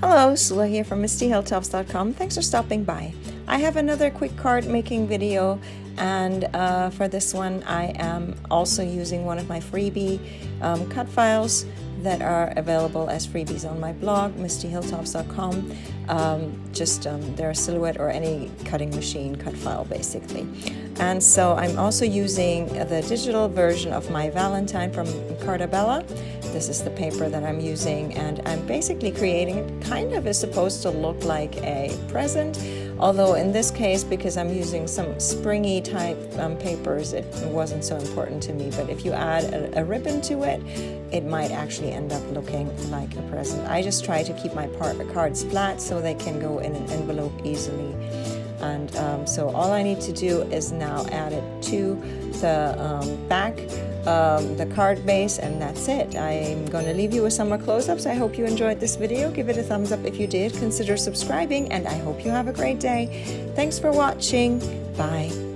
Hello, Sula here from MistyHilltops.com. Thanks for stopping by. I have another quick card making video, and for this one I am also using one of my freebie cut files that are available as freebies on my blog, MistyHilltops.com. They're a silhouette or any cutting machine cut file basically. And so I'm also using the digital version of my Valentine from Carta Bella. This is the paper that I'm using, and I'm basically creating it kind of is supposed to look like a present, although in this case, because I'm using some springy type papers, it wasn't so important to me. But if you add a ribbon to it, it might actually end up looking like a present. I just try to keep my cards flat so they can go in an envelope easily. And so all I need to do is now add it to the back, the card base, and that's it. I'm going to leave you with some more close-ups. I hope you enjoyed this video. Give it a thumbs up if you did. Consider subscribing, and I hope you have a great day. Thanks for watching. Bye.